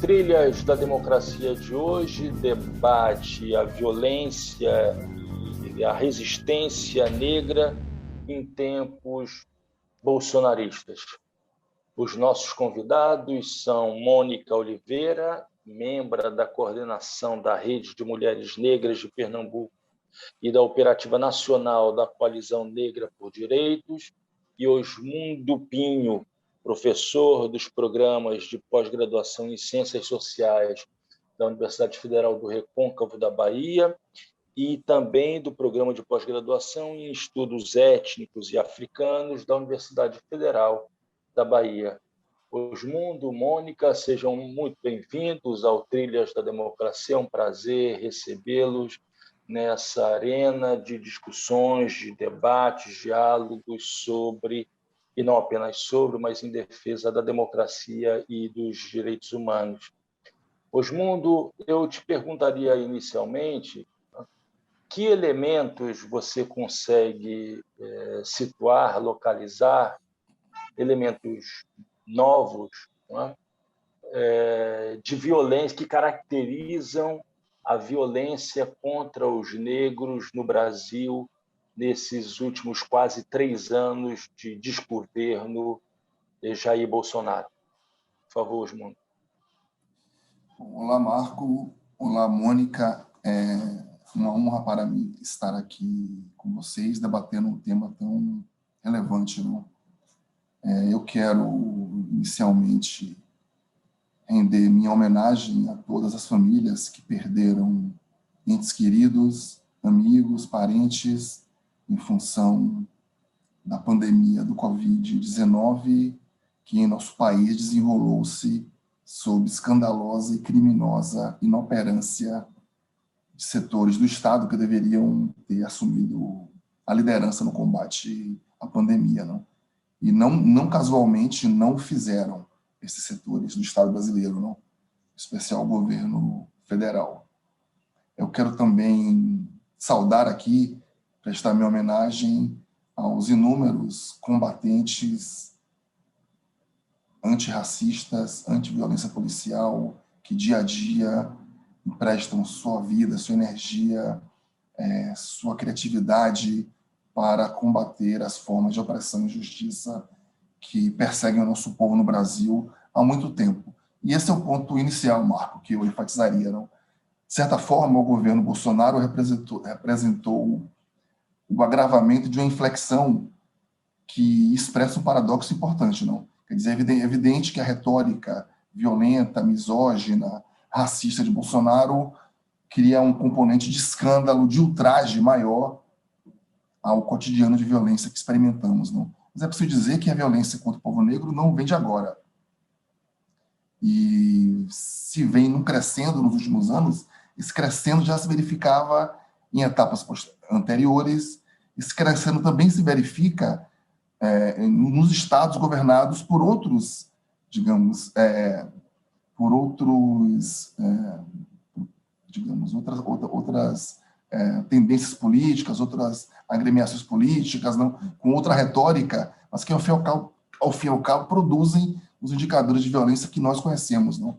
Trilhas da Democracia de hoje debate a violência e a resistência negra em tempos bolsonaristas. Os nossos convidados são Mônica Oliveira, membro da coordenação da Rede de Mulheres Negras de Pernambuco e da Operativa Nacional da Coalizão Negra por Direitos, e Osmundo Pinho, professor dos programas de pós-graduação em Ciências Sociais da Universidade Federal do Recôncavo da Bahia e também do programa de pós-graduação em Estudos Étnicos e Africanos da Universidade Federal da Bahia. Osmundo, Mônica, sejam muito bem-vindos ao Trilhas da Democracia. É um prazer recebê-los nessa arena de discussões, de debates, diálogos sobre, e não apenas sobre, mas em defesa da democracia e dos direitos humanos. Osmundo, eu te perguntaria inicialmente que elementos você consegue situar, localizar, elementos novos, não é? De violência que caracterizam a violência contra os negros no Brasil nesses últimos quase 3 anos de desgoverno de Jair Bolsonaro. Por favor, Osmundo. Olá, Marco. Olá, Mônica. É uma honra para mim estar aqui com vocês, debatendo um tema tão relevante, não? Eu quero, inicialmente, render minha homenagem a todas as famílias que perderam entes queridos, amigos, parentes, em função da pandemia do Covid-19, que em nosso país desenrolou-se sob escandalosa e criminosa inoperância de setores do Estado que deveriam ter assumido a liderança no combate à pandemia, não? E não casualmente não fizeram esses setores do Estado brasileiro, não? Em especial o governo federal. Eu quero também saudar aqui, prestar minha homenagem aos inúmeros combatentes antirracistas, antiviolência policial, que dia a dia emprestam sua vida, sua energia, sua criatividade para combater as formas de opressão e injustiça que perseguem o nosso povo no Brasil há muito tempo. E esse é o ponto inicial, Marco, que eu enfatizaria, não? De certa forma, o governo Bolsonaro representou o agravamento de uma inflexão que expressa um paradoxo importante, não? Quer dizer, é evidente que a retórica violenta, misógina, racista de Bolsonaro cria um componente de escândalo, de ultraje maior ao cotidiano de violência que experimentamos, não? Mas é preciso dizer que a violência contra o povo negro não vem de agora. E se vem crescendo nos últimos anos, esse crescendo já se verificava em etapas anteriores, esse crescendo também se verifica nos estados governados por outros, digamos, outras tendências políticas, outras agremiações políticas, não, com outra retórica, mas que, ao fim e ao cabo, produzem os indicadores de violência que nós conhecemos. Não,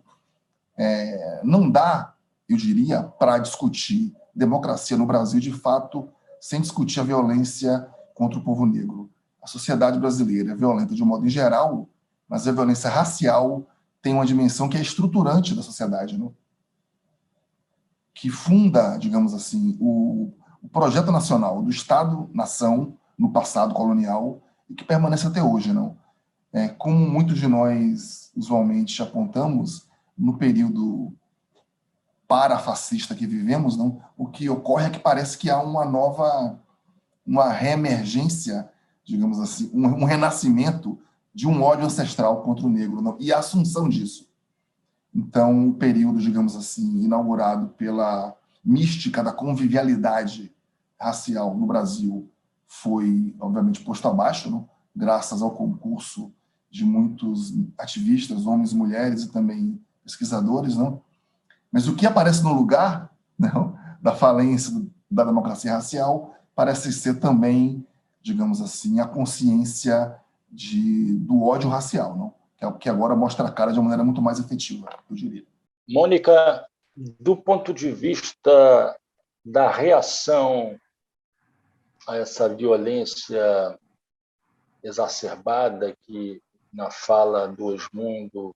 não dá, eu diria, para discutir democracia no Brasil, de fato, sem discutir a violência contra o povo negro. A sociedade brasileira é violenta de um modo em geral, mas a violência racial tem uma dimensão que é estruturante da sociedade, não? Que funda, digamos assim, o projeto nacional do Estado-nação no passado colonial e que permanece até hoje, não? Como muitos de nós usualmente apontamos, no período parafascista que vivemos, não? O que ocorre é que parece que há uma reemergência, digamos assim, um renascimento de um ódio ancestral contra o negro, não? E a assunção disso. Então, o período, digamos assim, inaugurado pela mística da convivialidade racial no Brasil foi, obviamente, posto abaixo, não? Graças ao concurso de muitos ativistas, homens e mulheres, e também pesquisadores, não? Mas o que aparece no lugar, não, da falência da democracia racial parece ser também, digamos assim, a consciência do ódio racial, não? Que é o que agora mostra a cara de uma maneira muito mais efetiva, eu diria. Mônica, do ponto de vista da reação a essa violência exacerbada que, na fala do Osmundo,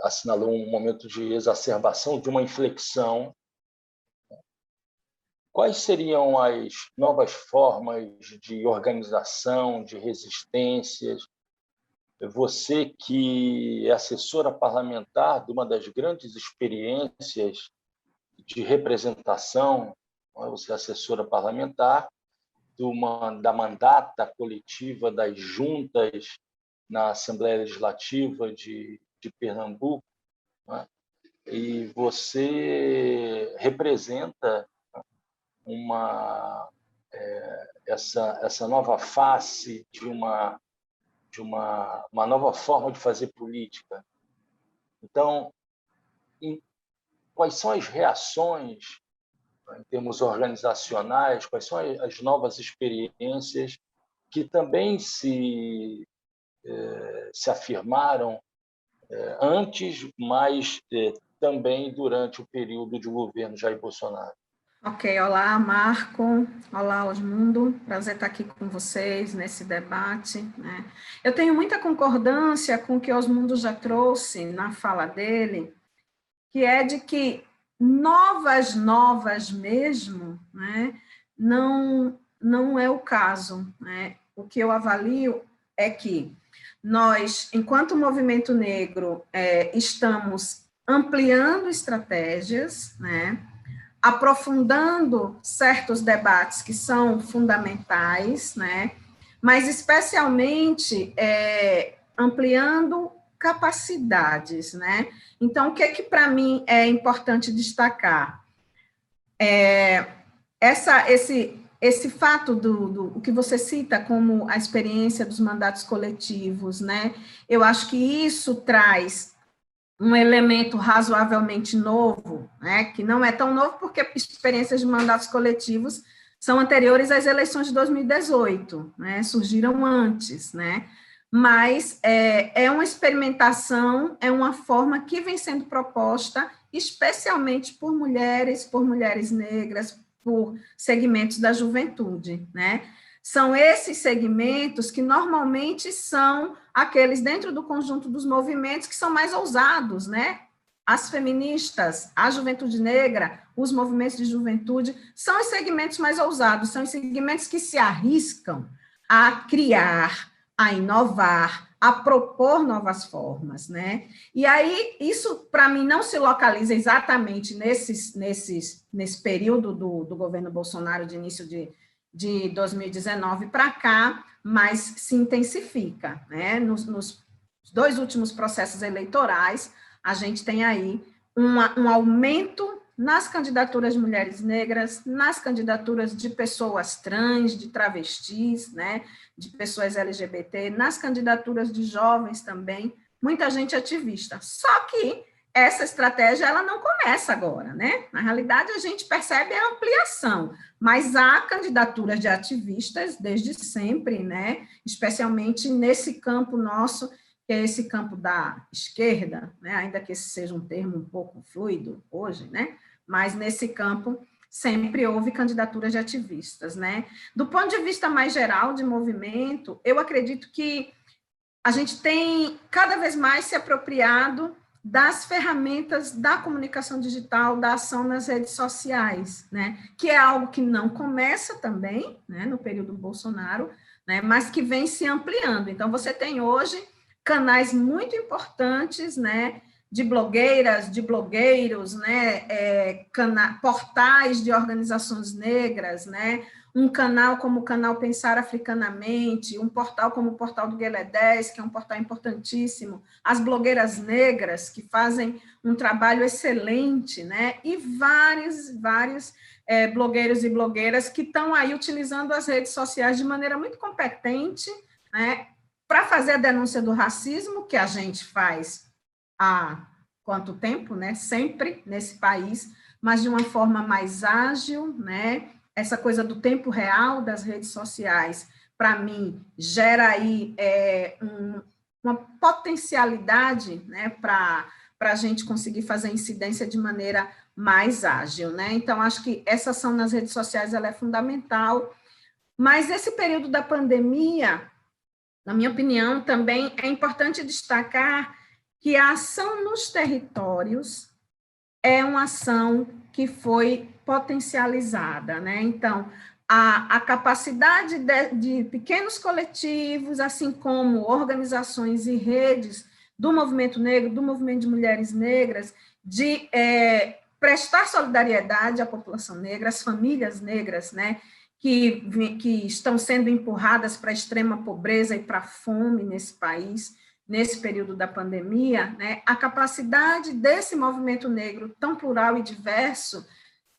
assinalou um momento de exacerbação, de uma inflexão, quais seriam as novas formas de organização, de resistências? Você que é assessora parlamentar de uma das grandes experiências de representação, você é assessora parlamentar da mandata coletiva das juntas na Assembleia Legislativa de Pernambuco, né? E você representa essa nova face de uma nova forma de fazer política. Então, quais são as reações em termos organizacionais, quais são as novas experiências que também se afirmaram antes, mas também durante o período de governo Jair Bolsonaro? Ok, olá, Marco. Olá, Osmundo. Prazer estar aqui com vocês nesse debate, né? Eu tenho muita concordância com o que Osmundo já trouxe na fala dele, que é de que novas mesmo, né, não é o caso, né? O que eu avalio é que nós, enquanto movimento negro, estamos ampliando estratégias, né, aprofundando certos debates que são fundamentais, né, mas especialmente ampliando capacidades, né? Então, o que para mim é importante destacar? Esse fato do que você cita como a experiência dos mandatos coletivos, né? Eu acho que isso traz um elemento razoavelmente novo, né? Que não é tão novo porque experiências de mandatos coletivos são anteriores às eleições de 2018, né? Surgiram antes, né? Mas é uma experimentação, é uma forma que vem sendo proposta especialmente por mulheres negras, por segmentos da juventude, né? São esses segmentos que normalmente são aqueles dentro do conjunto dos movimentos que são mais ousados, né? As feministas, a juventude negra, os movimentos de juventude, são os segmentos mais ousados, são os segmentos que se arriscam a criar, a inovar, a propor novas formas, né? E aí, isso, para mim, não se localiza exatamente nesse período do governo Bolsonaro, de início de 2019 para cá, mas se intensifica, né? Nos 2 últimos processos eleitorais, a gente tem aí um aumento nas candidaturas de mulheres negras, nas candidaturas de pessoas trans, de travestis, né, de pessoas LGBT, nas candidaturas de jovens também, muita gente ativista. Só que essa estratégia ela não começa agora, né? Na realidade, a gente percebe a ampliação, mas há candidaturas de ativistas desde sempre, né? Especialmente nesse campo nosso, que é esse campo da esquerda, né? Ainda que esse seja um termo um pouco fluido hoje, né? Mas nesse campo sempre houve candidaturas de ativistas, né? Do ponto de vista mais geral de movimento, eu acredito que a gente tem cada vez mais se apropriado das ferramentas da comunicação digital, da ação nas redes sociais, né? Que é algo que não começa também, né, no período Bolsonaro, né, mas que vem se ampliando. Então, você tem hoje canais muito importantes, né, de blogueiras, de blogueiros, né, portais de organizações negras, né, um canal como o canal Pensar Africanamente, um portal como o portal do Guelé 10, que é um portal importantíssimo, as blogueiras negras, que fazem um trabalho excelente, né, e vários blogueiros e blogueiras que estão aí utilizando as redes sociais de maneira muito competente, né, para fazer a denúncia do racismo, que a gente faz há quanto tempo, né, sempre nesse país, mas de uma forma mais ágil, né, essa coisa do tempo real das redes sociais, para mim, gera aí uma potencialidade, né, para para a gente conseguir fazer incidência de maneira mais ágil, né? Então, acho que essa ação nas redes sociais ela é fundamental, mas esse período da pandemia, na minha opinião, também é importante destacar que a ação nos territórios é uma ação que foi potencializada, né? Então, a capacidade de pequenos coletivos, assim como organizações e redes do movimento negro, do movimento de mulheres negras, de prestar solidariedade à população negra, às famílias negras, né, que estão sendo empurradas para a extrema pobreza e para a fome nesse país, nesse período da pandemia, né, a capacidade desse movimento negro tão plural e diverso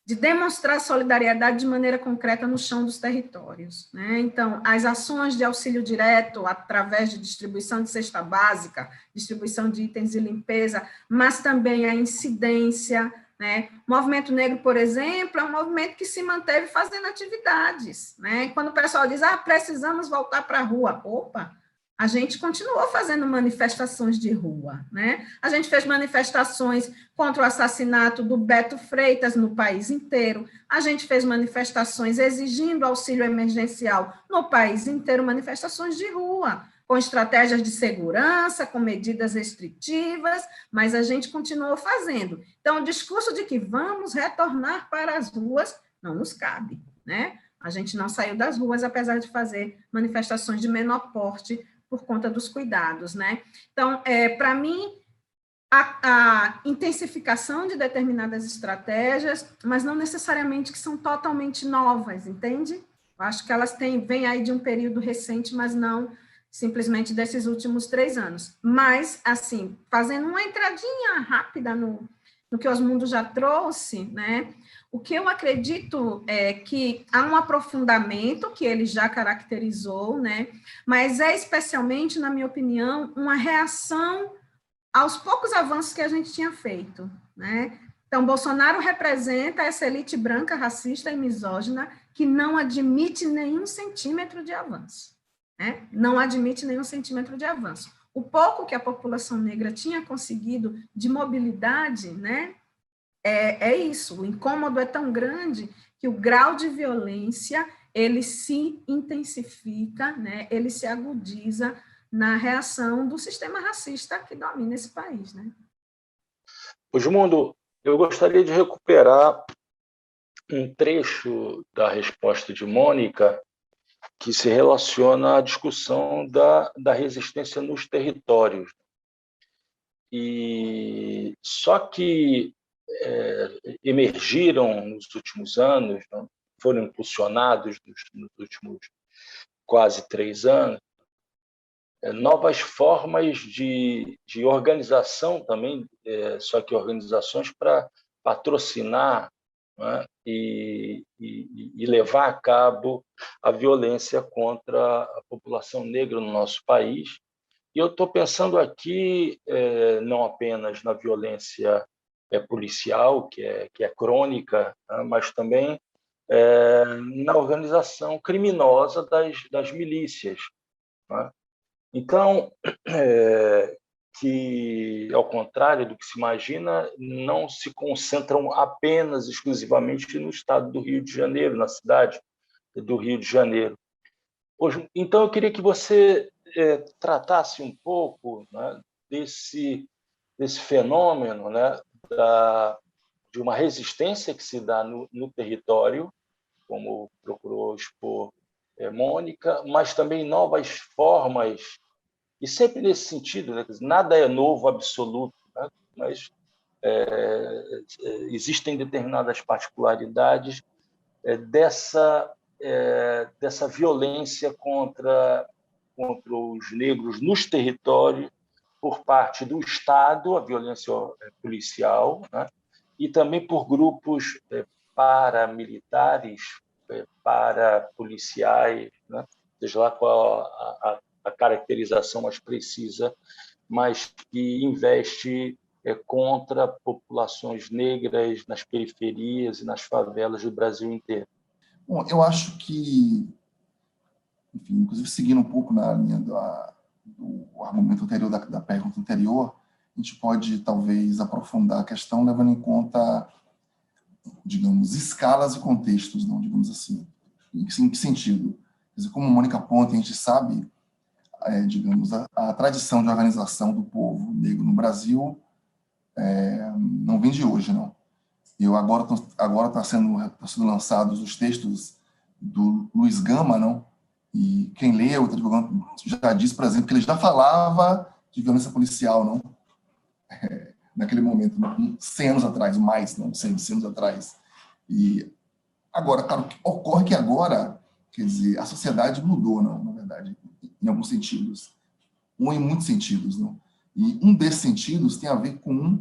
de demonstrar solidariedade de maneira concreta no chão dos territórios, né? Então, as ações de auxílio direto através de distribuição de cesta básica, distribuição de itens de limpeza, mas também a incidência, né? O movimento negro, por exemplo, é um movimento que se manteve fazendo atividades, né? Quando o pessoal diz, precisamos voltar para a rua, opa, a gente continuou fazendo manifestações de rua, né? A gente fez manifestações contra o assassinato do Beto Freitas no país inteiro, a gente fez manifestações exigindo auxílio emergencial no país inteiro, manifestações de rua, com estratégias de segurança, com medidas restritivas, mas a gente continuou fazendo. Então, o discurso de que vamos retornar para as ruas não nos cabe, né? A gente não saiu das ruas, apesar de fazer manifestações de menor porte, por conta dos cuidados, né? Então, para mim, a intensificação de determinadas estratégias, mas não necessariamente que são totalmente novas, entende? Eu acho que elas vêm aí de um período recente, mas não simplesmente desses últimos 3 anos. Mas, assim, fazendo uma entradinha rápida no que Osmundo já trouxe, né? O que eu acredito é que há um aprofundamento que ele já caracterizou, né? Mas é especialmente, na minha opinião, uma reação aos poucos avanços que a gente tinha feito, né? Então, Bolsonaro representa essa elite branca, racista e misógina que não admite nenhum centímetro de avanço, né? Não admite nenhum centímetro de avanço. O pouco que a população negra tinha conseguido de mobilidade, né? É isso, o incômodo é tão grande que o grau de violência, ele se intensifica, né? Ele se agudiza na reação do sistema racista que domina esse país, né? Osmundo, eu gostaria de recuperar um trecho da resposta de Mônica que se relaciona à discussão da resistência nos territórios. E só que emergiram nos últimos anos, foram impulsionados nos últimos quase 3 anos, novas formas de organização também, só que organizações para patrocinar, né, e levar a cabo a violência contra a população negra no nosso país. E eu estou pensando aqui não apenas na violência policial, que é crônica, né, mas também na organização criminosa das milícias, né? Então, que, ao contrário do que se imagina, não se concentram apenas, exclusivamente no estado do Rio de Janeiro, na cidade do Rio de Janeiro. Então, eu queria que você tratasse um pouco, né, desse fenômeno, né, de uma resistência que se dá no território, como procurou expor Mônica, mas também novas formas, e sempre nesse sentido, né, nada é novo absoluto, né, mas existem determinadas particularidades dessa violência contra os negros nos territórios por parte do Estado, a violência policial, né, e também por grupos paramilitares, parapoliciais, né, seja lá qual a caracterização mais precisa, mas que investe contra populações negras nas periferias e nas favelas do Brasil inteiro. Bom, eu acho que, enfim, inclusive seguindo um pouco na linha do argumento anterior, da pergunta anterior, a gente pode, talvez, aprofundar a questão levando em conta, digamos, escalas e contextos, não, digamos assim. Em que sentido? Quer dizer, como Mônica Ponte, a gente sabe, digamos, a tradição de organização do povo negro no Brasil não vem de hoje, não. Agora tá sendo lançados os textos do Luiz Gama, não? E quem leu, já disse, por exemplo, que ele já falava de violência policial, não? Naquele momento, 100 anos atrás, mais, não, 100 anos atrás. E agora, claro, ocorre que agora, quer dizer, a sociedade mudou, não, na verdade, em alguns sentidos, ou em muitos sentidos, não? E um desses sentidos tem a ver com,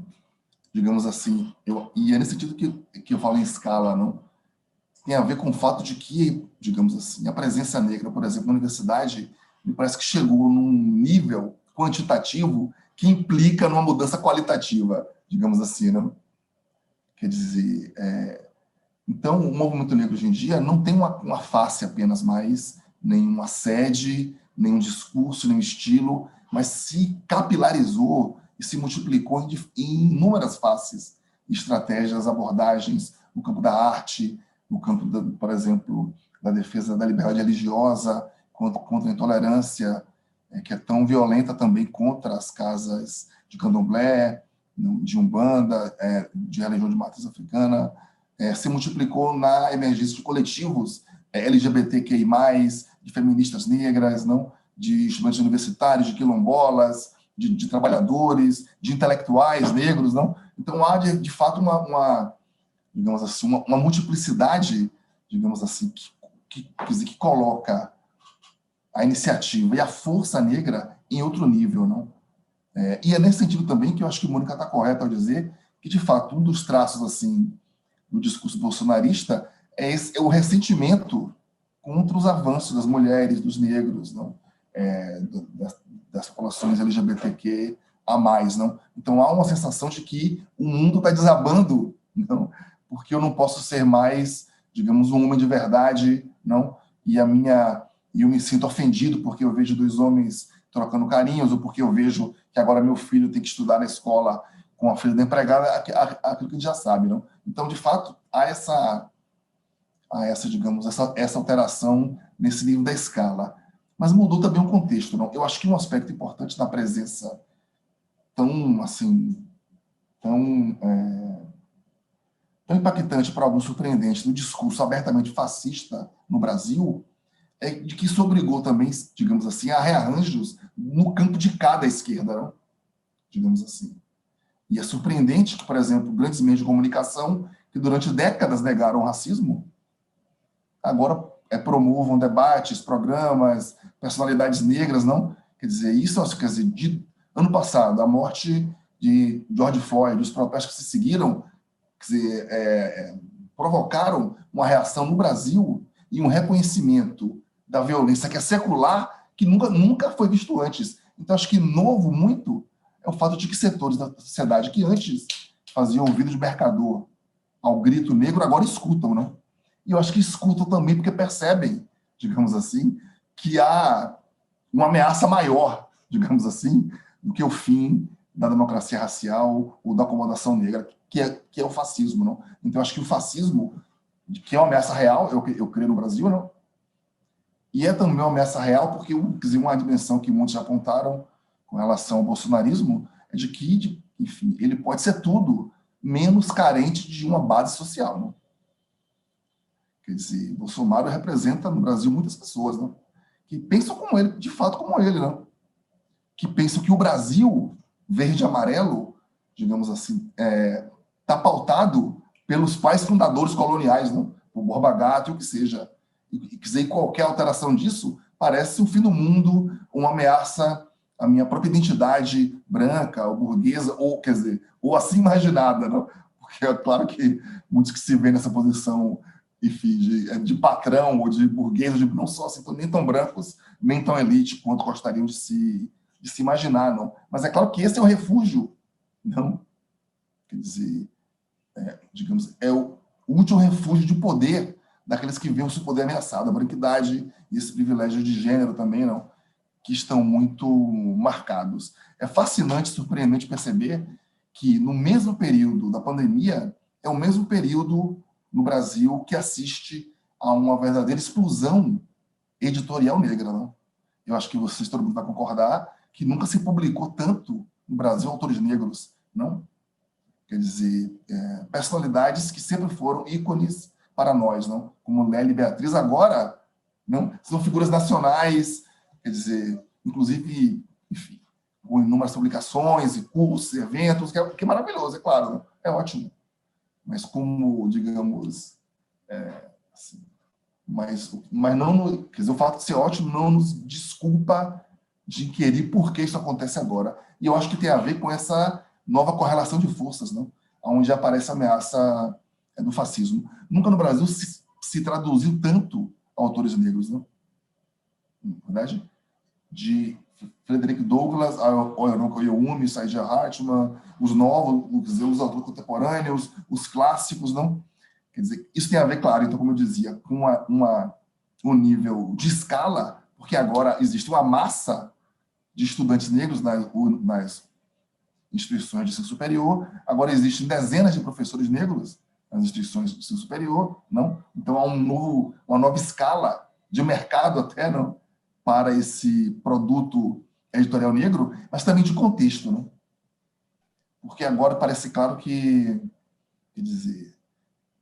digamos assim, e é nesse sentido que eu falo em escala, não? Tem a ver com o fato de que, digamos assim, a presença negra, por exemplo, na universidade, me parece que chegou num nível quantitativo que implica numa mudança qualitativa, digamos assim, não? Quer dizer, então, o movimento negro hoje em dia não tem uma face apenas mais, nem uma sede, nem um discurso, nem um estilo, mas se capilarizou e se multiplicou em inúmeras faces, estratégias, abordagens no campo da arte, no campo, por exemplo, da defesa da liberdade religiosa, contra a intolerância, que é tão violenta também contra as casas de candomblé, de umbanda, de religião de matriz africana, se multiplicou na emergência de coletivos LGBTQI+, de feministas negras, não, de estudantes universitários, de quilombolas, de trabalhadores, de intelectuais negros, não. Então há de fato digamos assim, uma multiplicidade, digamos assim, que coloca a iniciativa e a força negra em outro nível, não? E é nesse sentido também que eu acho que Mônica está correta ao dizer que, de fato, um dos traços assim do discurso bolsonarista é o ressentimento contra os avanços das mulheres, dos negros, não? Das populações LGBTQ a mais, não? Então há uma sensação de que o mundo está desabando, não? Porque eu não posso ser mais, digamos, um homem de verdade, não? E eu me sinto ofendido porque eu vejo dois homens trocando carinhos, ou porque eu vejo que agora meu filho tem que estudar na escola com a filha da empregada, aquilo que a gente já sabe, não? Então, de fato, há essa digamos, essa alteração nesse nível da escala. Mas mudou também o contexto, não? Eu acho que um aspecto importante da presença tão, assim, tão impactante, para alguns surpreendente, do discurso abertamente fascista no Brasil, é de que isso obrigou também, digamos assim, a rearranjos no campo de cada esquerda, não? Digamos assim. E é surpreendente que, por exemplo, grandes meios de comunicação, que durante décadas negaram o racismo, agora promovam debates, programas, personalidades negras, não? Quer dizer, isso, quer dizer, ano passado, a morte de George Floyd, os protestos que se seguiram, quer dizer, provocaram uma reação no Brasil e um reconhecimento da violência que é secular, que nunca foi visto antes. Então, acho que novo muito é o fato de que setores da sociedade que antes faziam ouvido de mercador ao grito negro, agora escutam, não? E eu acho que escutam também porque percebem, digamos assim, que há uma ameaça maior, digamos assim, do que o fim da democracia racial ou da acomodação negra, que é o fascismo, não? Então, eu acho que o fascismo, que é uma ameaça real, eu creio no Brasil, não? E é também uma ameaça real porque, quer dizer, uma dimensão que muitos já apontaram com relação ao bolsonarismo é de que, enfim, ele pode ser tudo menos carente de uma base social, não? Quer dizer, Bolsonaro representa no Brasil muitas pessoas, não? Que pensam como ele, de fato como ele, não? Que pensam que o Brasil verde e amarelo, digamos assim, está pautado pelos pais fundadores coloniais, não? O Borba Gato e o que seja. E quer dizer, qualquer alteração disso parece o fim do mundo, uma ameaça à minha própria identidade branca ou burguesa, ou, quer dizer, ou assim imaginada, não? Porque é claro que muitos que se veem nessa posição, enfim, de patrão ou de burguês, não são assim, nem tão brancos, nem tão elite quanto gostariam de se imaginar, não. Mas é claro que esse é o refúgio, não? Quer dizer, digamos, é o último refúgio de poder daqueles que veem o seu poder ameaçado, a branquidade e esse privilégio de gênero também, não? que estão muito marcados. É fascinante, surpreendente perceber que, no mesmo período da pandemia, é o mesmo período no Brasil que assiste a uma verdadeira explosão editorial negra, não? Eu acho que vocês, todo mundo vai concordar, que nunca se publicou tanto no Brasil autores negros, não? Quer dizer, personalidades que sempre foram ícones para nós, não? Como Lélia e Beatriz, agora, não? São figuras nacionais, quer dizer, inclusive, enfim, com inúmeras publicações e cursos, e eventos, que é maravilhoso, é claro, não? É ótimo. Mas como, digamos, assim, mas não, quer dizer, o fato de ser ótimo não nos desculpa de inquirir por que isso acontece agora. E eu acho que tem a ver com essa nova correlação de forças, não? Onde aparece a ameaça do fascismo. Nunca no Brasil se traduziu tanto autores negros, não? Na verdade, de Frederick Douglass, Orinoco Oyewumi, Saidiya Hartman, os novos, os autores contemporâneos, os clássicos, não? Quer dizer, isso tem a ver, claro, então, como eu dizia, com um nível de escala, porque agora existe uma massa de estudantes negros nas instituições de ensino superior, agora existem dezenas de professores negros nas instituições de ensino superior, não? Então, há uma nova escala de mercado até, não? Para esse produto editorial negro, mas também de contexto, não? Porque agora parece claro que, quer dizer,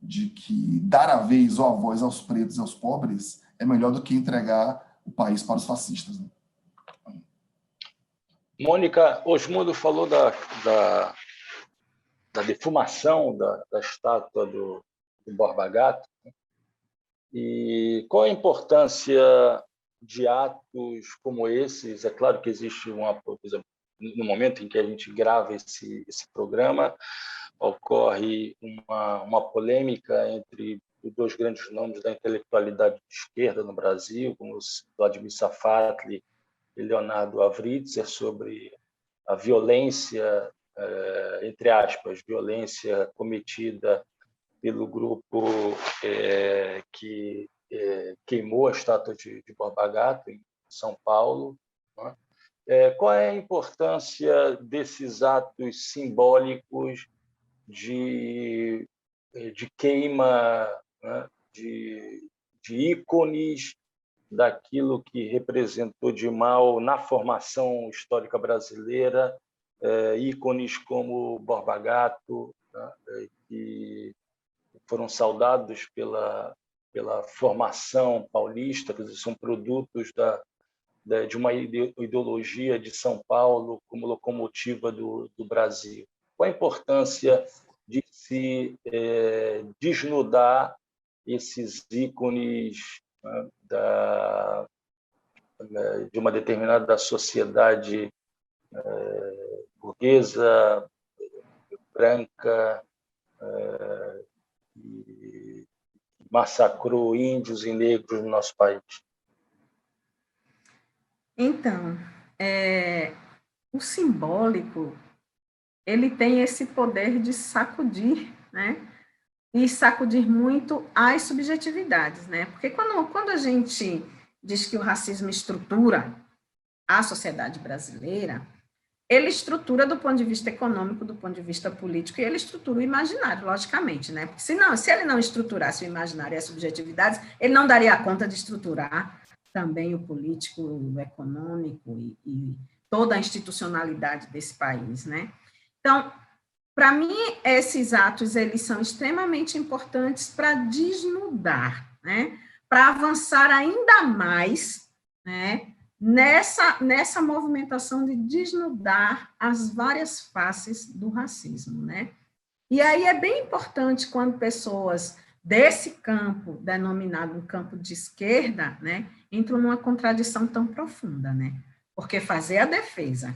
de que dar a vez ou a voz aos pretos e aos pobres é melhor do que entregar o país para os fascistas, né? Mônica, Osmundo falou da defumação da estátua do Borba Gato, né? E qual a importância de atos como esses? É claro que existe por exemplo, no momento em que a gente grava esse programa, ocorre uma polêmica entre os dois grandes nomes da intelectualidade de esquerda no Brasil, como Vladimir Safatli e Leonardo Avritzer, sobre a violência, entre aspas, violência cometida pelo grupo que queimou a estátua de Borba Gato em São Paulo, né? Qual é a importância desses atos simbólicos de queima, né, de ícones daquilo que representou de mal na formação histórica brasileira, ícones como Borba Gato, né, que foram saudados pela formação paulista, quer dizer, são produtos de uma ideologia de São Paulo como locomotiva do Brasil. Qual a importância de se desnudar esses ícones, né, de uma determinada sociedade burguesa, branca, que massacrou índios e negros no nosso país? Então, o simbólico, ele tem esse poder de sacudir, né? E sacudir muito as subjetividades, né? Porque quando a gente diz que o racismo estrutura a sociedade brasileira, ele estrutura do ponto de vista econômico, do ponto de vista político, e ele estrutura o imaginário, logicamente, né? Porque se ele não estruturasse o imaginário e as subjetividades, ele não daria conta de estruturar também o político, o econômico e toda a institucionalidade desse país, né? Então, para mim, esses atos, eles são extremamente importantes para desnudar, né? Para avançar ainda mais, né? Nessa movimentação de desnudar as várias faces do racismo, né? E aí é bem importante quando pessoas desse campo, denominado um campo de esquerda, né, entram numa contradição tão profunda, né? Porque fazer a defesa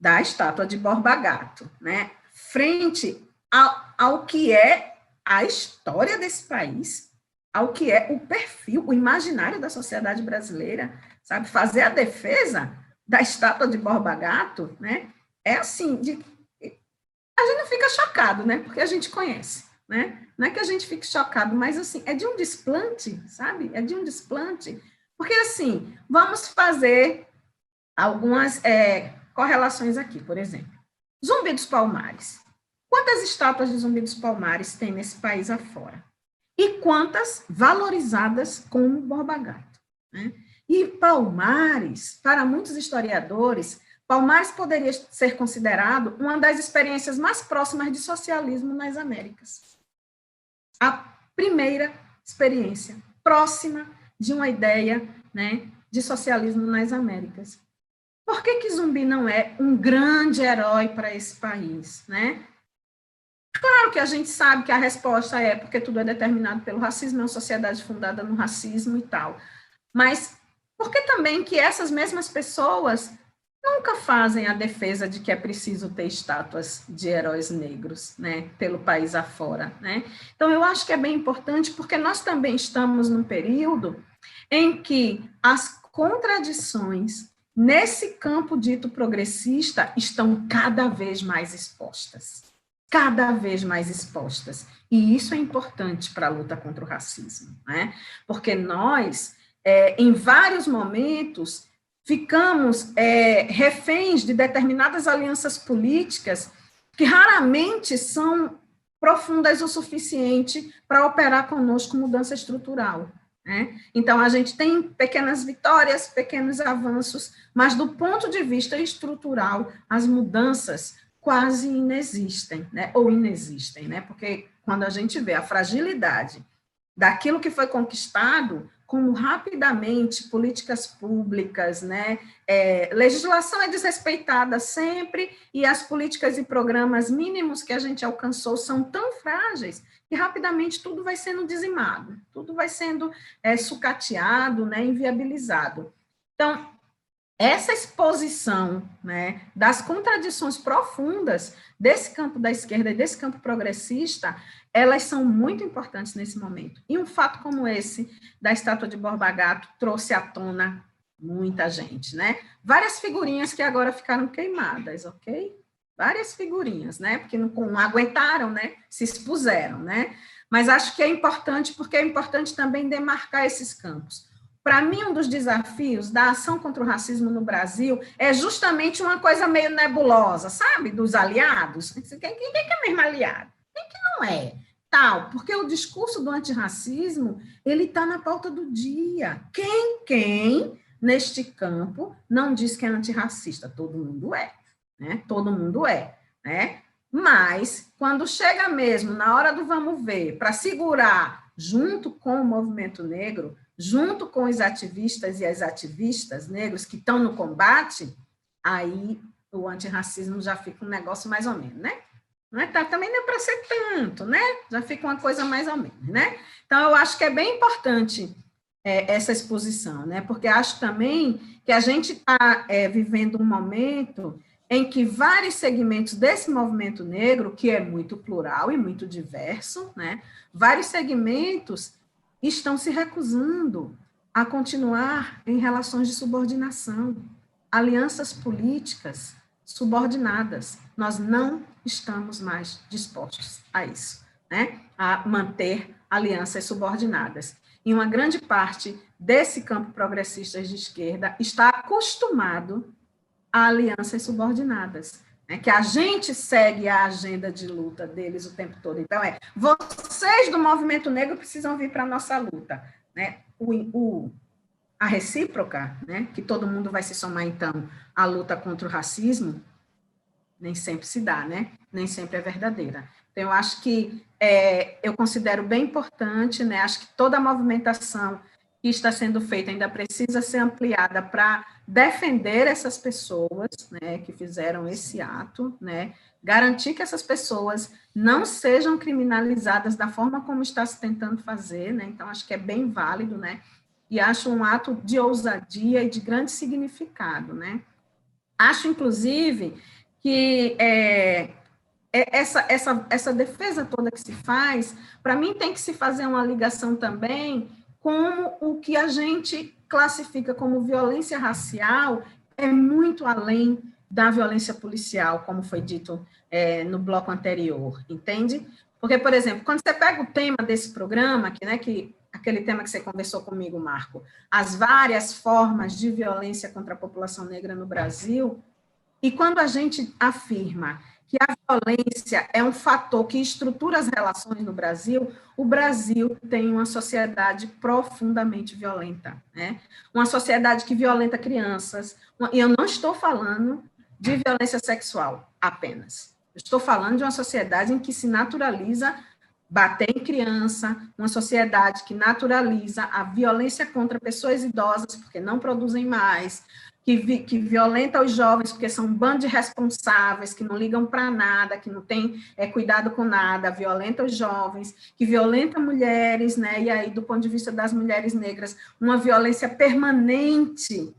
da estátua de Borba Gato, né, frente ao que é a história desse país, ao que é o perfil, o imaginário da sociedade brasileira, sabe? Fazer a defesa da estátua de Borba Gato, né? É assim, a gente não fica chocado, né? Porque a gente conhece, né? Não é que a gente fique chocado, mas assim, é de um desplante, sabe? É de um desplante. Porque assim, vamos fazer algumas correlações aqui, por exemplo. Zumbi dos Palmares. Quantas estátuas de Zumbi dos Palmares tem nesse país afora? E quantas valorizadas como Borba Gato, né? E Palmares, para muitos historiadores, Palmares poderia ser considerado uma das experiências mais próximas de socialismo nas Américas. A primeira experiência próxima de uma ideia, né, de socialismo nas Américas. Por que Zumbi não é um grande herói para esse país, né? Claro que a gente sabe que a resposta é porque tudo é determinado pelo racismo, é uma sociedade fundada no racismo e tal. Mas por que também que essas mesmas pessoas nunca fazem a defesa de que é preciso ter estátuas de heróis negros, né, pelo país afora, né? Então, eu acho que é bem importante, porque nós também estamos num período em que as contradições nesse campo dito progressista estão cada vez mais expostas. Cada vez mais expostas. E isso é importante para a luta contra o racismo, né? Porque nós, em vários momentos, ficamos reféns de determinadas alianças políticas que raramente são profundas o suficiente para operar conosco mudança estrutural, né? Então, a gente tem pequenas vitórias, pequenos avanços, mas do ponto de vista estrutural, as mudanças quase inexistem, né? Ou inexistem, né? Porque quando a gente vê a fragilidade daquilo que foi conquistado, como rapidamente políticas públicas, né, legislação é desrespeitada sempre, e as políticas e programas mínimos que a gente alcançou são tão frágeis que rapidamente tudo vai sendo dizimado, tudo vai sendo sucateado, né, inviabilizado. Então, essa exposição, né, das contradições profundas desse campo da esquerda e desse campo progressista, elas são muito importantes nesse momento. E um fato como esse, da estátua de Borba Gato, trouxe à tona muita gente, né? Várias figurinhas que agora ficaram queimadas, ok? Várias figurinhas, né? Porque não aguentaram, né? Se expuseram, né? Mas acho que é importante, porque é importante também demarcar esses campos. Para mim, um dos desafios da ação contra o racismo no Brasil é justamente uma coisa meio nebulosa, sabe? Dos aliados. Quem é mesmo aliado? Quem que não é? Tal, porque o discurso do antirracismo, ele está na pauta do dia. Quem, neste campo, não diz que é antirracista? Todo mundo é, né? Todo mundo é, né? Mas, quando chega mesmo, na hora do vamos ver, para segurar, junto com o movimento negro, junto com os ativistas e as ativistas negros que estão no combate, aí o antirracismo já fica um negócio mais ou menos, né? Não é, também não é para ser tanto, né? Já fica uma coisa mais ou menos, né? Então, eu acho que é bem importante essa exposição, né? Porque acho também que a gente está vivendo um momento em que vários segmentos desse movimento negro, que é muito plural e muito diverso, né? Vários segmentos estão se recusando a continuar em relações de subordinação, alianças políticas subordinadas. Nós não estamos mais dispostos a isso, né? A manter alianças subordinadas. E uma grande parte desse campo progressista de esquerda está acostumado a alianças subordinadas, né? Que a gente segue a agenda de luta deles o tempo todo. Então, vocês do movimento negro precisam vir para a nossa luta, né? A recíproca, né? Que todo mundo vai se somar, então, à luta contra o racismo, nem sempre se dá, né? Nem sempre é verdadeira. Então, eu acho que eu considero bem importante, né? Acho que toda a movimentação que está sendo feita ainda precisa ser ampliada para defender essas pessoas, né, que fizeram esse ato, né, garantir que essas pessoas não sejam criminalizadas da forma como está se tentando fazer, né, então acho que é bem válido, né, e acho um ato de ousadia e de grande significado, né. Acho, inclusive, que essa defesa toda que se faz, para mim tem que se fazer uma ligação também como o que a gente classifica como violência racial é muito além da violência policial, como foi dito no bloco anterior, entende? Porque, por exemplo, quando você pega o tema desse programa, que aquele tema que você conversou comigo, Marco, as várias formas de violência contra a população negra no Brasil, e quando a gente afirma que a violência é um fator que estrutura as relações no Brasil, o Brasil tem uma sociedade profundamente violenta, né? Uma sociedade que violenta crianças, e eu não estou falando de violência sexual apenas, eu estou falando de uma sociedade em que se naturaliza bater em criança, uma sociedade que naturaliza a violência contra pessoas idosas, porque não produzem mais, que violenta os jovens, porque são um bando de responsáveis, que não ligam para nada, que não tem cuidado com nada, violenta os jovens, que violenta mulheres, né? E aí, do ponto de vista das mulheres negras, uma violência permanente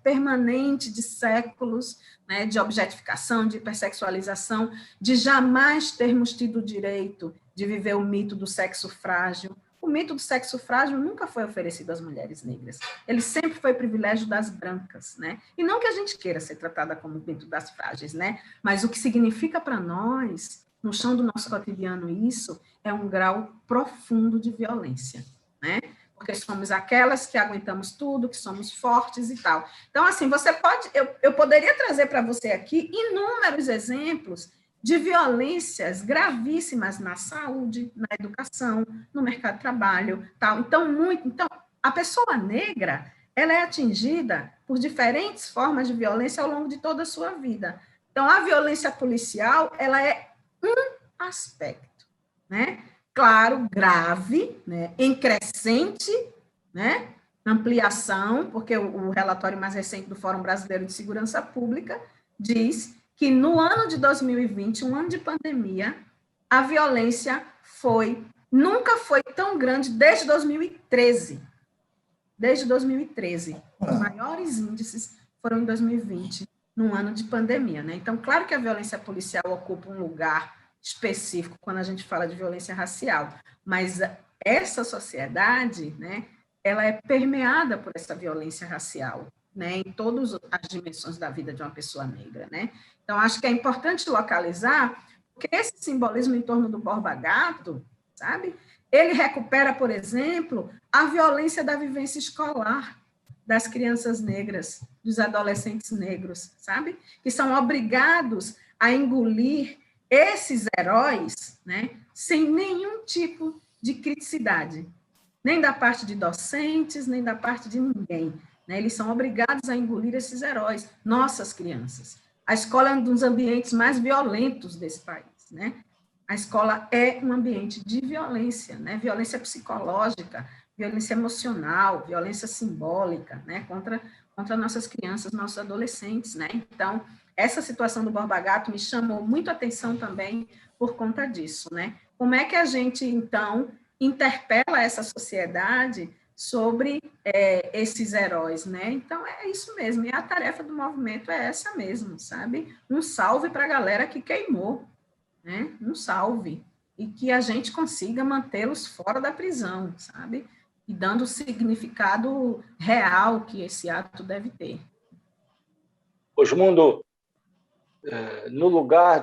de séculos, né? De objetificação, de hipersexualização, de jamais termos tido o direito de viver o mito do sexo frágil. O mito do sexo frágil nunca foi oferecido às mulheres negras. Ele sempre foi privilégio das brancas, né? E não que a gente queira ser tratada como o mito das frágeis, né? Mas o que significa para nós, no chão do nosso cotidiano, isso é um grau profundo de violência, né? Porque somos aquelas que aguentamos tudo, que somos fortes e tal. Então, assim, você pode... Eu poderia trazer para você aqui inúmeros exemplos de violências gravíssimas na saúde, na educação, no mercado de trabalho, tal. Então, a pessoa negra, ela é atingida por diferentes formas de violência ao longo de toda a sua vida. Então, a violência policial, ela é um aspecto, né? Claro, grave, né? Em crescente, né? Ampliação, porque o relatório mais recente do Fórum Brasileiro de Segurança Pública diz que no ano de 2020, um ano de pandemia, a violência nunca foi tão grande desde 2013. Desde 2013. Os maiores índices foram em 2020, num ano de pandemia, né? Então, claro que a violência policial ocupa um lugar específico quando a gente fala de violência racial, mas essa sociedade, né, ela é permeada por essa violência racial, né, em todas as dimensões da vida de uma pessoa negra, né? Então, acho que é importante localizar, porque esse simbolismo em torno do Borba Gato, sabe? Ele recupera, por exemplo, a violência da vivência escolar das crianças negras, dos adolescentes negros, sabe? Que são obrigados a engolir esses heróis, né, sem nenhum tipo de criticidade, nem da parte de docentes, nem da parte de ninguém. Né? Eles são obrigados a engolir esses heróis, nossas crianças. A escola é um dos ambientes mais violentos desse país, né? A escola é um ambiente de violência, né? Violência psicológica, violência emocional, violência simbólica, né? Contra nossas crianças, nossos adolescentes, né? Então, essa situação do Borba Gato me chamou muito a atenção também por conta disso, né? Como é que a gente, então, interpela essa sociedade sobre esses heróis, né? Então, é isso mesmo, e a tarefa do movimento é essa mesmo, sabe? Um salve para a galera que queimou, né? Um salve, e que a gente consiga mantê-los fora da prisão, sabe? E dando o significado real que esse ato deve ter. Osmundo, no lugar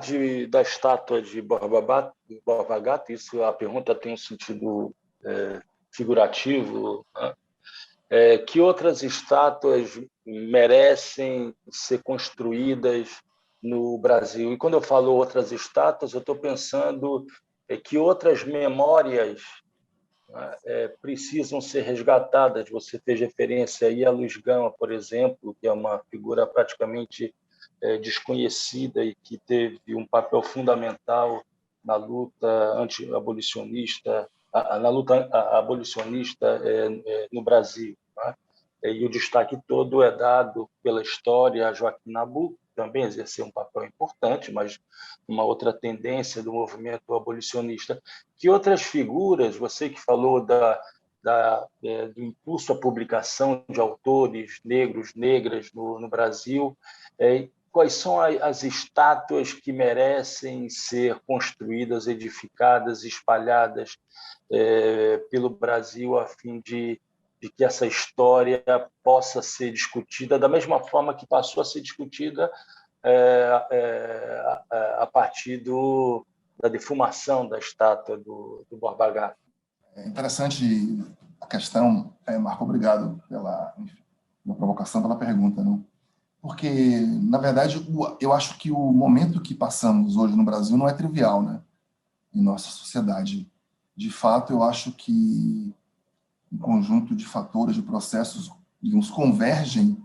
da estátua de Borba Gato, isso, a pergunta tem um sentido figurativo, né? Que outras estátuas merecem ser construídas no Brasil? E quando eu falo outras estátuas, eu estou pensando que outras memórias precisam ser resgatadas. Você fez referência aí a Luiz Gama, por exemplo, que é uma figura praticamente desconhecida e que teve um papel fundamental na luta anti-abolicionista, na luta abolicionista no Brasil. Né? E o destaque todo é dado pela história a Joaquim Nabuco, que também exerceu um papel importante, mas uma outra tendência do movimento abolicionista. Que outras figuras, você que falou do impulso à publicação de autores negros, negras no Brasil, quais são as estátuas que merecem ser construídas, edificadas, espalhadas pelo Brasil a fim de que essa história possa ser discutida da mesma forma que passou a ser discutida a partir da defumação da estátua do Borba Gato? É interessante a questão, Marco, obrigado pela provocação, pela pergunta, não? Porque, na verdade, eu acho que o momento que passamos hoje no Brasil não é trivial, né? Em nossa sociedade. De fato, eu acho que um conjunto de fatores, de processos, digamos, convergem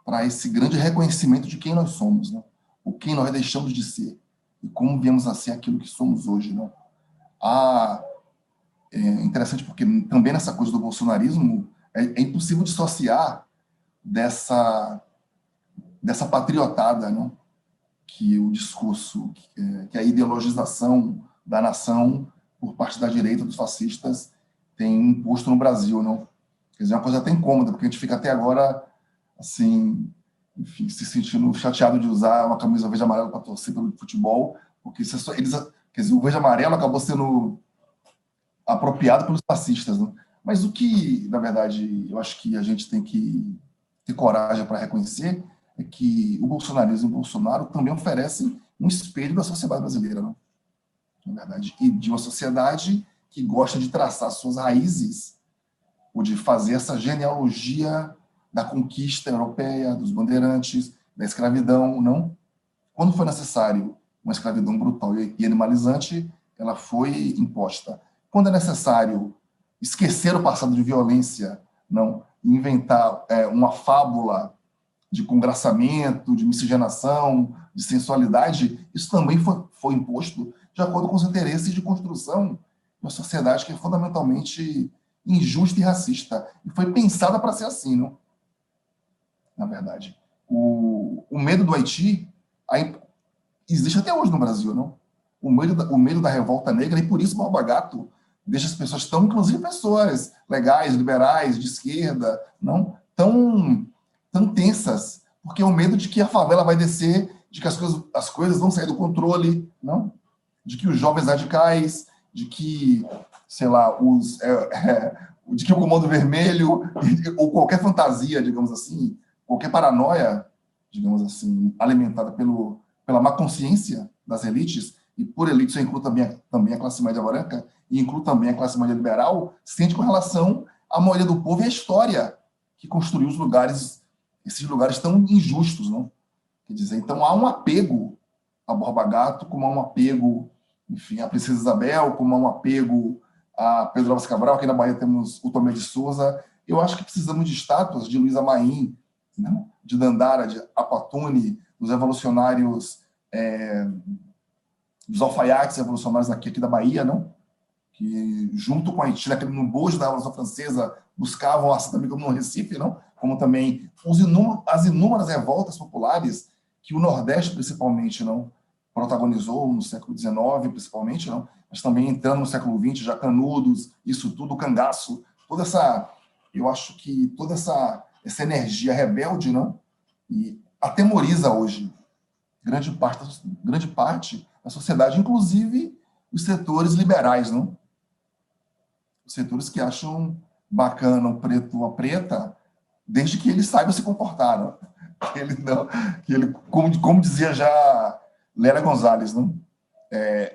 para esse grande reconhecimento de quem nós somos, né? O quem nós deixamos de ser e como viemos a ser aquilo que somos hoje, né? É interessante porque também nessa coisa do bolsonarismo é impossível dissociar dessa patriotada, né? Que o discurso, que a ideologização da nação por parte da direita dos fascistas tem imposto no Brasil, não? Quer dizer, é uma coisa até incômoda, porque a gente fica até agora, assim, enfim, se sentindo chateado de usar uma camisa verde e amarela para torcer pelo futebol, porque quer dizer, o verde e amarelo acabou sendo apropriado pelos fascistas, né? Mas o que, na verdade, eu acho que a gente tem que ter coragem para reconhecer é que o bolsonarismo e o Bolsonaro também oferecem um espelho da sociedade brasileira, né? Na verdade, e de uma sociedade que gosta de traçar suas raízes ou de fazer essa genealogia da conquista europeia, dos bandeirantes, da escravidão, não? Quando foi necessário uma escravidão brutal e animalizante, ela foi imposta. Quando é necessário esquecer o passado de violência, não, inventar uma fábula de congraçamento, de miscigenação, de sensualidade, isso também foi imposto de acordo com os interesses de construção de uma sociedade que é fundamentalmente injusta e racista. E foi pensada para ser assim, não? Na verdade. O medo do Haiti existe até hoje no Brasil, não? O medo da revolta negra, e por isso Borba Gato deixa as pessoas tão, inclusive pessoas legais, liberais, de esquerda, não tão tensas, porque é o medo de que a favela vai descer, de que as coisas vão sair do controle, não? De que os jovens radicais, de que, sei lá, de que o Comando Vermelho, ou qualquer fantasia, digamos assim, qualquer paranoia, digamos assim, alimentada pela má consciência das elites, e por elites eu incluo também a classe média branca, e incluo também a classe média liberal, sente com relação à maioria do povo e à história que construiu esses lugares tão injustos, não? Quer dizer, então há um apego a Borba Gato, como há um apego, enfim, a Princesa Isabel, como há um apego a Pedro Álvares Cabral. Aqui na Bahia temos o Tomé de Souza. Eu acho que precisamos de estátuas de Luísa Maim, não? De Dandara, de Apatune, dos revolucionários, dos alfaiates revolucionários aqui da Bahia, não? Que, junto com a Haiti, no bojo da Revolução Francesa, buscavam também como no Recife, não? Como também as inúmeras revoltas populares que o Nordeste, principalmente, não protagonizou no século XIX, principalmente, não? Mas também entrando no século XX, já Canudos, isso tudo, o cangaço, eu acho que toda essa energia rebelde, não? E atemoriza hoje grande parte da sociedade, inclusive os setores liberais, não? Os setores que acham bacana o preto ou a preta, desde que ele saiba se comportar, não? Como dizia já Lélia Gonzalez, não?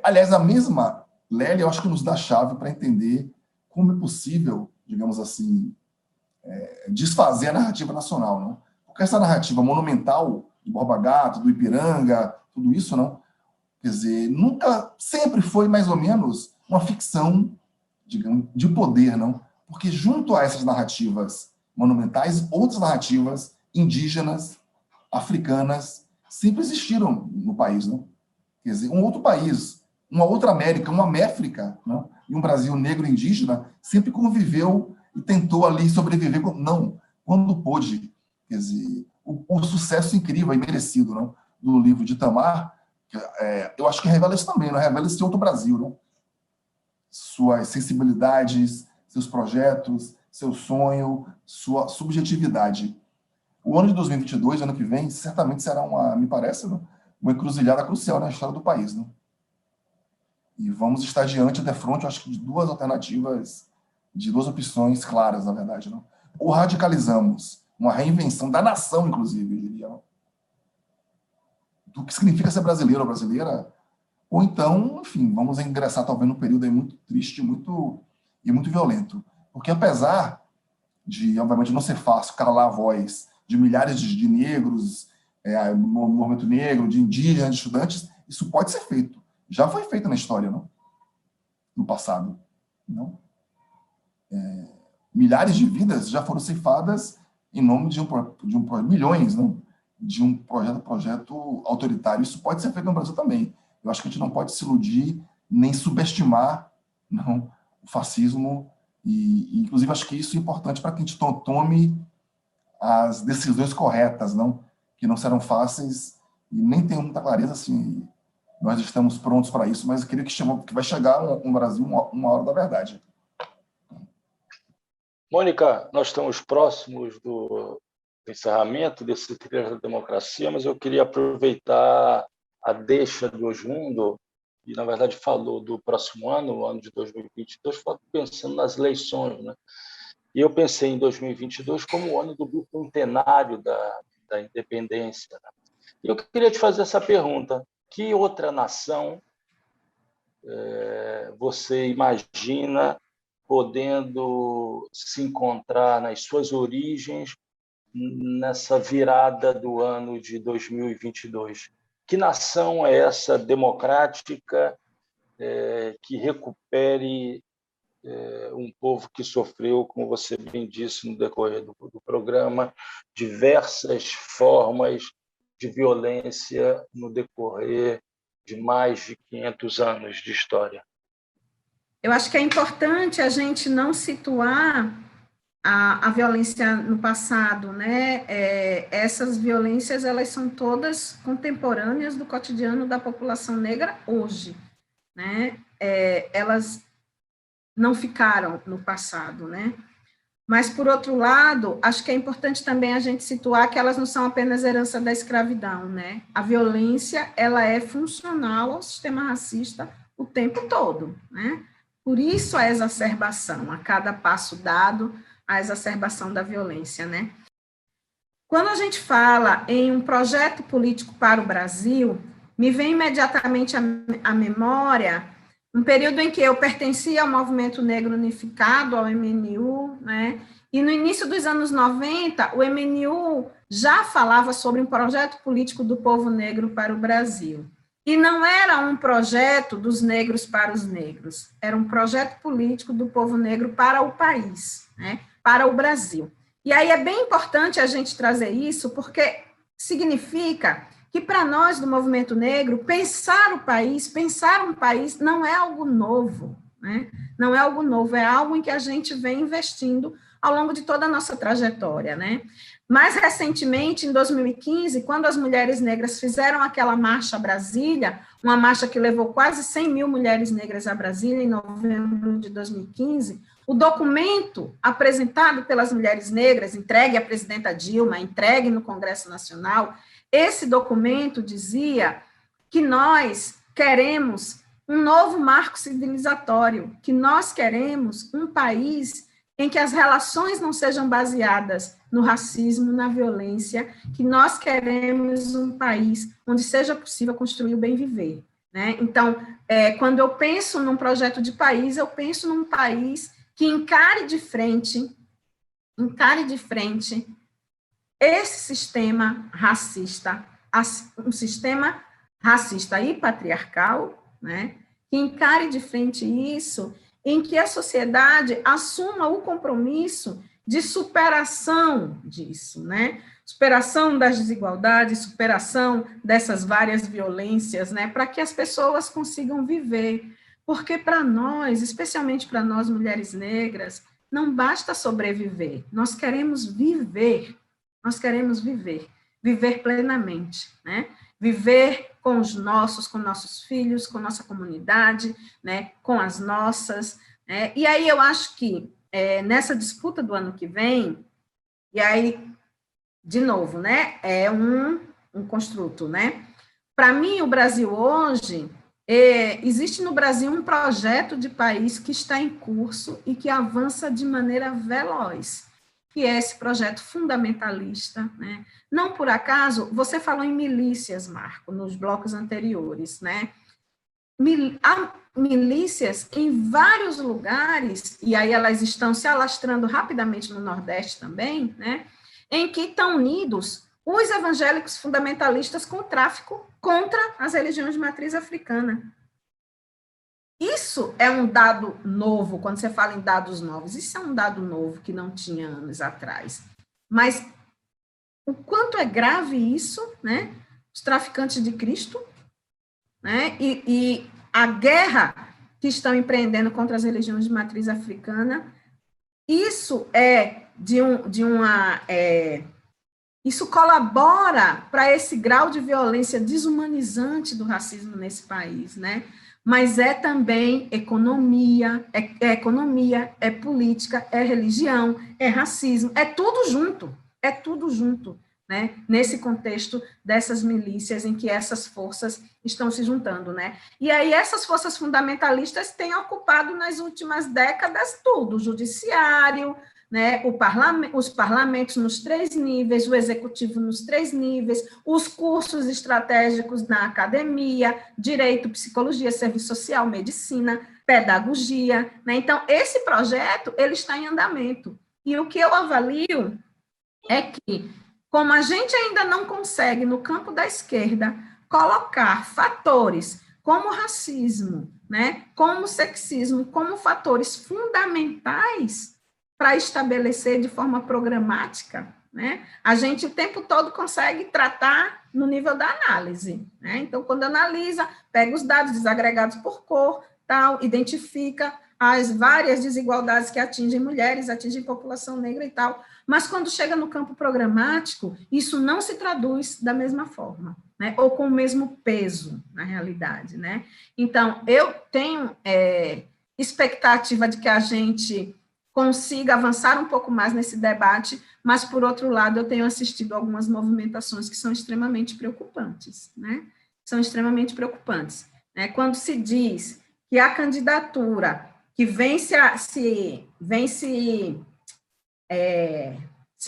Aliás, a mesma Lélia, eu acho que nos dá a chave para entender como é possível, digamos assim, desfazer a narrativa nacional, não? Porque essa narrativa monumental do Borba Gato, do Ipiranga, tudo isso, não? Quer dizer, sempre foi mais ou menos uma ficção, digamos, de poder, não? Porque junto a essas narrativas monumentais, outras narrativas indígenas, africanas, sempre existiram no país, não? Quer dizer, um outro país, uma outra América, uma América, não? E um Brasil negro indígena sempre conviveu e tentou ali sobreviver, não, quando pôde. Quer dizer, o sucesso incrível e merecido, não? Do livro de Itamar, eu acho que revela isso também, não? Revela esse outro Brasil, não? Suas sensibilidades, seus projetos, seu sonho, sua subjetividade. O ano de 2022, ano que vem, certamente será me parece, uma encruzilhada crucial na história do país, né? E vamos estar diante, de frente, acho que de duas alternativas, de duas opções claras, na verdade, não? Ou radicalizamos uma reinvenção da nação, inclusive, eu diria, não? Do que significa ser brasileiro ou brasileira, ou então, enfim, vamos ingressar talvez num período aí muito triste, muito violento. Porque apesar de, obviamente, não ser fácil calar a voz de milhares de negros, no movimento negro, de indígenas, de estudantes, isso pode ser feito. Já foi feito na história, não? No passado, não? Milhares de vidas já foram ceifadas em nome de milhões, não? De um projeto autoritário. Isso pode ser feito no Brasil também. Eu acho que a gente não pode se iludir nem subestimar, não, o fascismo. E inclusive, acho que isso é importante para que a gente tome as decisões corretas, não? Que não serão fáceis e nem tenho muita clareza assim. Nós estamos prontos para isso, mas eu queria que vai chegar no Brasil uma hora da verdade. Mônica, nós estamos próximos do encerramento desse Trilhas da Democracia, mas eu queria aproveitar a deixa do Osmundo, e, na verdade, falou do próximo ano, o ano de 2022, pensando nas eleições, né? E eu pensei em 2022 como o ano do bicentenário da independência, né? E eu queria te fazer essa pergunta: que outra nação você imagina podendo se encontrar nas suas origens nessa virada do ano de 2022? Que nação é essa democrática que recupere um povo que sofreu, como você bem disse no decorrer do programa, diversas formas de violência no decorrer de mais de 500 anos de história? Eu acho que é importante a gente não situar a violência no passado, né? Essas violências, elas são todas contemporâneas do cotidiano da população negra hoje, né? Elas não ficaram no passado, né? Mas, por outro lado, acho que é importante também a gente situar que elas não são apenas herança da escravidão, né? A violência, ela é funcional ao sistema racista o tempo todo, né? Por isso a exacerbação, a cada passo dado, a exacerbação da violência, né? Quando a gente fala em um projeto político para o Brasil, me vem imediatamente à memória um período em que eu pertencia ao Movimento Negro Unificado, ao MNU, né? E no início dos anos 90, o MNU já falava sobre um projeto político do povo negro para o Brasil. E não era um projeto dos negros para os negros, era um projeto político do povo negro para o país, né? Para o Brasil. E aí é bem importante a gente trazer isso, porque significa que para nós do movimento negro, pensar um país não é algo novo, né? Não é algo novo, é algo em que a gente vem investindo ao longo de toda a nossa trajetória, né? Mais recentemente, em 2015, quando as mulheres negras fizeram aquela marcha a Brasília, uma marcha que levou quase 100 mil mulheres negras a Brasília em novembro de 2015, o documento apresentado pelas mulheres negras, entregue à presidenta Dilma, entregue no Congresso Nacional, esse documento dizia que nós queremos um novo marco civilizatório, que nós queremos um país em que as relações não sejam baseadas no racismo, na violência, que nós queremos um país onde seja possível construir o bem viver, né? Então, quando eu penso num projeto de país, eu penso num país que encare de frente esse sistema racista, um sistema racista e patriarcal, né? Que encare de frente isso, em que a sociedade assuma o compromisso de superação disso, né? Superação das desigualdades, superação dessas várias violências, né? Para que as pessoas consigam viver. Porque para nós, especialmente para nós mulheres negras, não basta sobreviver, nós queremos viver viver plenamente, né? Viver com nossos filhos, com nossa comunidade, né? Com as nossas, né? E aí eu acho que nessa disputa do ano que vem, e aí, de novo, né? É um construto, né? Para mim, o Brasil hoje, existe no Brasil um projeto de país que está em curso e que avança de maneira veloz, que é esse projeto fundamentalista, né? Não por acaso, você falou em milícias, Marco, nos blocos anteriores, né? há milícias em vários lugares, e aí elas estão se alastrando rapidamente no Nordeste também, né, em que estão unidos os evangélicos fundamentalistas com o tráfico contra as religiões de matriz africana. Isso é um dado novo, quando você fala em dados novos, isso é um dado novo que não tinha anos atrás. Mas o quanto é grave isso, né? Os traficantes de Cristo, né? E a guerra que estão empreendendo contra as religiões de matriz africana, isso isso colabora para esse grau de violência desumanizante do racismo nesse país, né? Mas é também economia, é política, é religião, é racismo, é tudo junto, né? Nesse contexto dessas milícias em que essas forças estão se juntando, né? E aí essas forças fundamentalistas têm ocupado nas últimas décadas tudo, o judiciário, né, os parlamentos nos 3 níveis, o executivo nos 3 níveis, os cursos estratégicos na academia, direito, psicologia, serviço social, medicina, pedagogia, né? Então, esse projeto, ele está em andamento. E o que eu avalio é que, como a gente ainda não consegue, no campo da esquerda, colocar fatores como racismo, né, como sexismo, como fatores fundamentais para estabelecer de forma programática, né? A gente o tempo todo consegue tratar no nível da análise, né? Então, quando analisa, pega os dados desagregados por cor, tal, identifica as várias desigualdades que atingem mulheres, atingem população negra e tal, mas quando chega no campo programático, isso não se traduz da mesma forma, né? Ou com o mesmo peso, na realidade, né? Então, eu tenho expectativa de que a gente consiga avançar um pouco mais nesse debate, mas, por outro lado, eu tenho assistido algumas movimentações que são extremamente preocupantes, né? São extremamente preocupantes, né? Quando se diz que a candidatura que vem se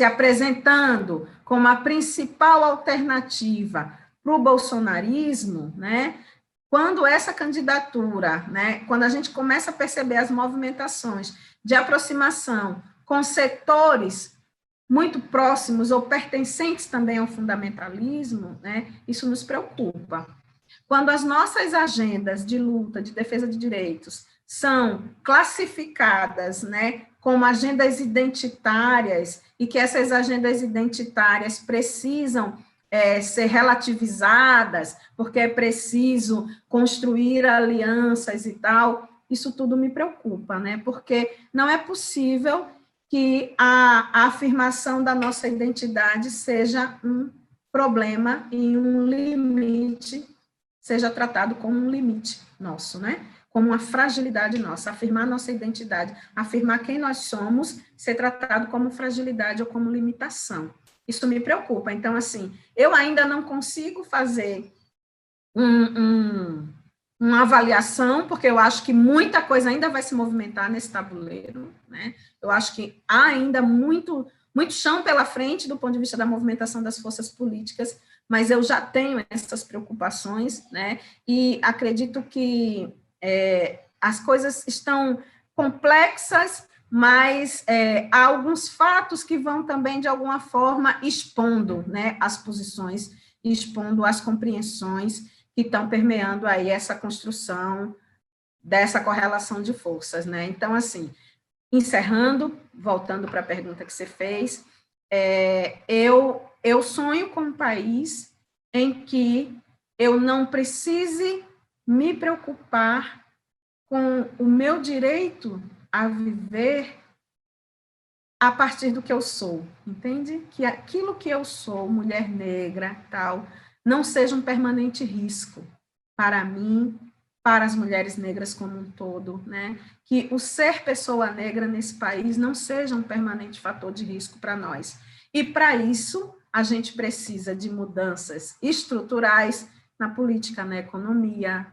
apresentando como a principal alternativa para o bolsonarismo, né? Quando essa candidatura, né, quando a gente começa a perceber as movimentações de aproximação com setores muito próximos ou pertencentes também ao fundamentalismo, né, isso nos preocupa. Quando as nossas agendas de luta, de defesa de direitos, são classificadas, né, como agendas identitárias, e que essas agendas identitárias precisam ser relativizadas, porque é preciso construir alianças e tal, isso tudo me preocupa, né? Porque não é possível que a afirmação da nossa identidade seja um problema e um limite, seja tratado como um limite nosso, né? Como uma fragilidade nossa, afirmar nossa identidade, afirmar quem nós somos, ser tratado como fragilidade ou como limitação. Isso me preocupa. Então, assim, eu ainda não consigo fazer uma avaliação, porque eu acho que muita coisa ainda vai se movimentar nesse tabuleiro, né? Eu acho que há ainda muito chão pela frente do ponto de vista da movimentação das forças políticas, mas eu já tenho essas preocupações, né? E acredito que as coisas estão complexas, mas há alguns fatos que vão também, de alguma forma, expondo, né, as posições, expondo as compreensões que estão permeando aí essa construção dessa correlação de forças, né? Então, assim, encerrando, voltando para a pergunta que você fez, eu sonho com um país em que eu não precise me preocupar com o meu direito a viver a partir do que eu sou, entende? Que aquilo que eu sou, mulher negra, tal, não seja um permanente risco para mim, para as mulheres negras como um todo, né? Que o ser pessoa negra nesse país não seja um permanente fator de risco para nós. E, para isso, a gente precisa de mudanças estruturais na política, na economia,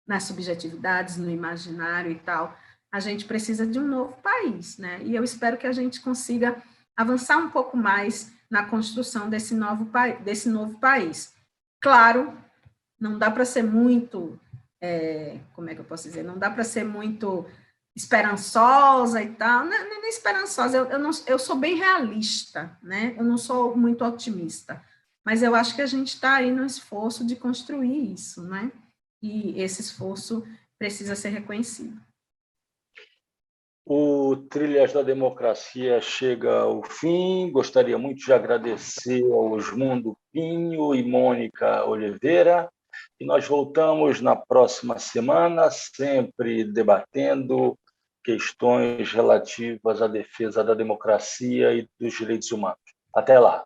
nas subjetividades, no imaginário e tal. A gente precisa de um novo país, né? E eu espero que a gente consiga avançar um pouco mais na construção desse novo país. Claro, não dá para ser muito como é que eu posso dizer? Não dá para ser muito esperançosa e tal, nem esperançosa, eu sou bem realista, né? Eu não sou muito otimista, mas eu acho que a gente está aí no esforço de construir isso, né? E esse esforço precisa ser reconhecido. O Trilhas da Democracia chega ao fim. Gostaria muito de agradecer ao Osmundo Pinho e Mônica Oliveira. E nós voltamos na próxima semana, sempre debatendo questões relativas à defesa da democracia e dos direitos humanos. Até lá.